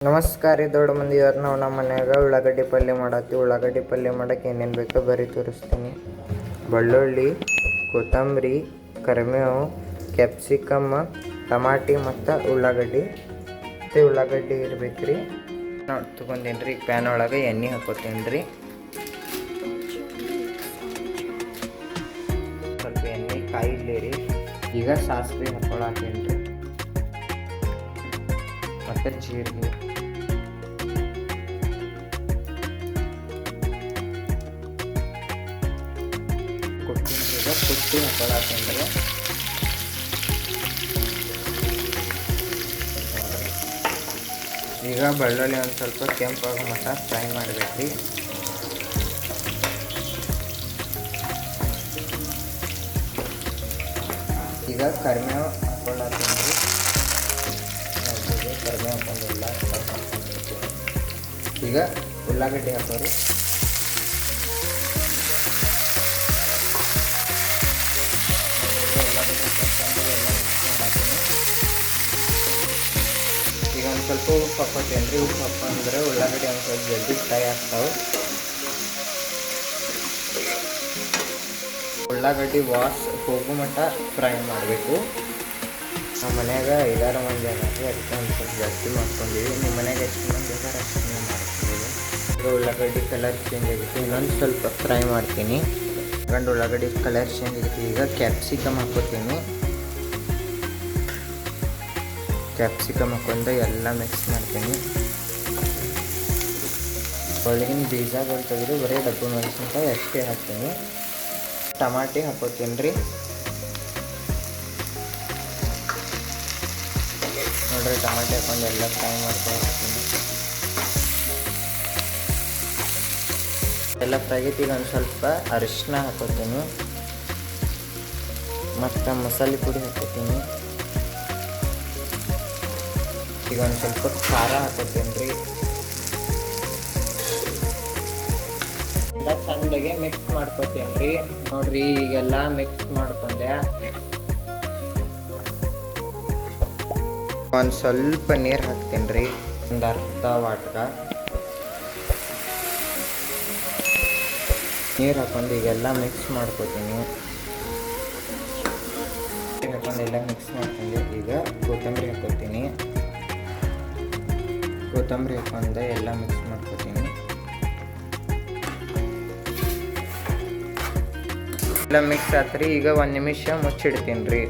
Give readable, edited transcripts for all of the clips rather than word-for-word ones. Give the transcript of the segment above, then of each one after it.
ನಮಸ್ಕಾರ ರೀ ದೊಡ್ಡ ಮಂದಿ. ಇವತ್ತು ನಾವು ನಮ್ಮ ಮನ್ಯಾಗ ಉಳ್ಳಾಗಡ್ಡಿ ಪಲ್ಯ ಮಾಡತ್ತೀವಿ. ಉಳ್ಳಾಗಡ್ಡಿ ಪಲ್ಯ ಮಾಡೋಕೆ ಏನೇನು ಬೇಕೋ ಬರೀ ತೋರಿಸ್ತೀನಿ. ಬೆಳ್ಳುಳ್ಳಿ, ಕೊತ್ತಂಬರಿ, ಕರಿಬೇವು, ಕ್ಯಾಪ್ಸಿಕಮ್, ಟಮಾಟಿ ಮತ್ತು ಉಳ್ಳಾಗಡ್ಡಿ ಇರ್ಬೇಕು ರೀ. ನಾವು ತೊಗೊಂಡೇನಿ ರೀ. ಪ್ಯಾನ್ ಒಳಗೆ ಎಣ್ಣೆ ಹಾಕೋತೀನಿ ರೀ. ಸ್ವಲ್ಪ ಎಣ್ಣೆ ಕಾಯಿಲಿ ರೀ. ಈಗ ಸಾಸಿವೆ ಹಾಕೊಳತ್ತೀನಿ ರೀ ಮತ್ತು ಜೀರಿಗೆ, ಕುಟ್ಟಿ ಹಾಕೊಳತ್ತೀನಿ. ಈಗ ಬೆಳ್ಳುಳ್ಳಿ ಒಂದು ಸ್ವಲ್ಪ ಕೆಂಪಾಗೋ ಮಟ್ಟ ಫ್ರೈ ಮಾಡಬೇಕ್ರಿ. ಈಗ ಕರಿಬೇವು ಹಾಕೊಳತ್ತೀನಿ. ಕರಿಬೇವು ಹಾಕೊಂಡೆಲ್ಲ ಫ್ರೈ ಮಾಡ್ಕೊಂಡು ಈಗ ಉಳ್ಳಾಗಡ್ಡಿ ಹಾಕೋರಿ. ಈಗ ಒಂದು ಸ್ವಲ್ಪ ಉಪ್ಪು ಹಾಕೋತೀನಿ ರೀ. ಉಪ್ಪು ಹಾಕೊಂಡ್ರೆ ಉಳ್ಳಾಗಡ್ಡಿ ಒಂದು ಸ್ವಲ್ಪ ಜಲ್ದಿ ಫ್ರೈ ಆಗ್ತಾವೆ. ಉಳ್ಳಾಗಡ್ಡಿ ವಾಶ್ ಹೋಗೋ ಮಟ್ಟ ಫ್ರೈ ಮಾಡಬೇಕು. ನಮ್ಮ ಮನ್ಯಾಗ 5-6 ಮಂದಿ ಅದಾರಿ, ಅದಕ್ಕೆ ಒಂದು ಸ್ವಲ್ಪ ಜಾಸ್ತಿ ಮಾಡ್ಕೊಂಡಿವಿ. ನಿಮ್ಮ ಮನ್ಯಾಗ ಎಷ್ಟು ಮಂದಿ ಇದ್ದಾರೆ ಅಷ್ಟು ನೀವು ಮಾಡ್ಕೊಬೋದು. ಈಗ ಉಳ್ಳಾಗಡ್ಡಿ ಕಲರ್ ಚೇಂಜ್ ಆಗಿತ್ತು, ಇನ್ನೊಂದು ಸ್ವಲ್ಪ ಫ್ರೈ ಮಾಡ್ತೀನಿ. ಉಳ್ಳಾಗಡ್ಡಿ ಕಲರ್ ಚೇಂಜ್ ಆಗಿತ್ತು. ಈಗ ಕ್ಯಾಪ್ಸಿಕಮ್ ಹಾಕೋತೀನಿ. ಕ್ಯಾಪ್ಸಿಕಮ್ ಹಾಕೊಂಡು ಎಲ್ಲ ಮಿಕ್ಸ್ ಮಾಡ್ತೀನಿ. ಒಳಗಿನ ಬೀಜಗಳು ತೆಗೆದು ಬರೀ ಡಬ್ಬು ಮೆಣಸಿನ್ಕಾಯಿ ಅಷ್ಟೇ ಹಾಕ್ತೀನಿ. ಟಮಾಟಿ ಹಾಕೋತೀನಿ ರೀ. ನೋಡ್ರಿ, ಟಮಾಟಿ ಹಾಕೊಂಡು ಎಲ್ಲ ಫ್ರೈ ಮಾಡ್ಕೊಂಡು ಎಲ್ಲ ಫ್ರೈ ಆಗೈತಿ. ಈಗ ಒಂದು ಸ್ವಲ್ಪ ಅರಿಶಿನ ಹಾಕೋತೀನಿ ಮತ್ತು ಮಸಾಲೆ ಪುಡಿ ಹಾಕೋತೀನಿ. ಈಗ ಒಂದು ಸ್ವಲ್ಪ ಖಾರ ಹಾಕೋತೀನಿ ರೀ. ಎಲ್ಲ ಚಂದಾಗೆ ಮಿಕ್ಸ್ ಮಾಡ್ಕೋತೀನಿ ರೀ. ನೋಡ್ರಿ, ಈಗೆಲ್ಲ ಮಿಕ್ಸ್ ಮಾಡ್ಕೊಂಡೆ. ಒಂದು ಸ್ವಲ್ಪ ನೀರು ಹಾಕ್ತೀನಿ ರೀ, ಒಂದು ಅರ್ಧ ವಾಟ್ಗ ನೀರು ಹಾಕೊಂಡು ಈಗೆಲ್ಲ ಮಿಕ್ಸ್ ಮಾಡ್ಕೋತೀನಿ. ನೀರು ಹಾಕೊಂಡು ಎಲ್ಲ ಮಿಕ್ಸ್ ಮಾಡ್ಕೊಂಡು ಈಗ ಕೊತ್ತಂಬರಿ ಹಾಕೋತೀನಿ. ಕೊತ್ತಂಬರಿ ಹಾಕೊಂಡು ಎಲ್ಲ ಮಿಕ್ಸ್ ಮಾಡ್ಕೋತೀನಿ. ಎಲ್ಲ ಮಿಕ್ಸ್ ಆತ್ರಿ. ಈಗ 1 ನಿಮಿಷ ಮುಚ್ಚಿಡ್ತೀನಿ ರೀ.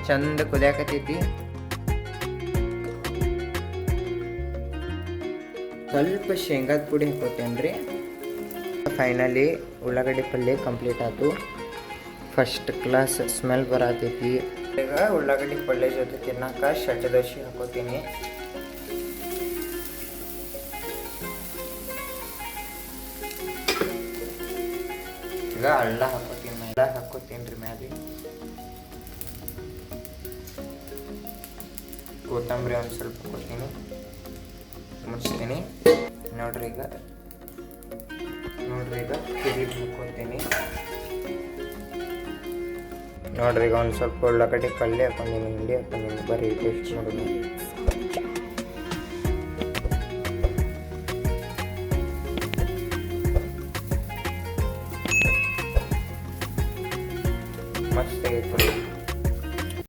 ಚಂದ ಕುದಿಯಾಕತ್ತೈತಿ. ಸ್ವಲ್ಪ ಶೇಂಗಾದ ಪುಡಿ ಹಾಕೋತೀನಿ ರೀ. ಫೈನಲಿ ಉಳ್ಳಾಗಡ್ಡಿ ಪಲ್ಯ ಕಂಪ್ಲೀಟ್ ಆಯ್ತು. ಫಸ್ಟ್ ಕ್ಲಾಸ್ ಸ್ಮೆಲ್ ಬರತೈತಿ. ಈಗ ಉಳ್ಳಾಗಡ್ಡಿ ಪಲ್ಯ ಜೊತೆ ತಿನ್ನಕ ಶಟ್ ದೋಸೆ ಹಾಕೋತೀನಿ. ಈಗ ಅಲ್ಲ ಹಾಕೋತೀನಿ ರೀ ಮ್ಯಾಲೆ. ಕೊತ್ತಂಬರಿ ಒಂದು ಸ್ವಲ್ಪ ಹಾಕೋತೀನಿ, ಮುಚ್ತೀನಿ. ನೋಡ್ರಿ ಈಗ ಕಿರೀಟ್ ಹಾಕೋತೀನಿ. ನೋಡ್ರಿ, ಈಗ ಒಂದು ಸ್ವಲ್ಪ ಉಳ್ಳಾಗಡ್ಡಿ ಪಲ್ಯ ಹಾಕೊಂಡಿನಿ, ಹಿಂಡಿ ಹಾಕೊಂಡಿನಿ. ಬರೀ ಟೇಸ್ಟ್ ಮಾಡೋದು.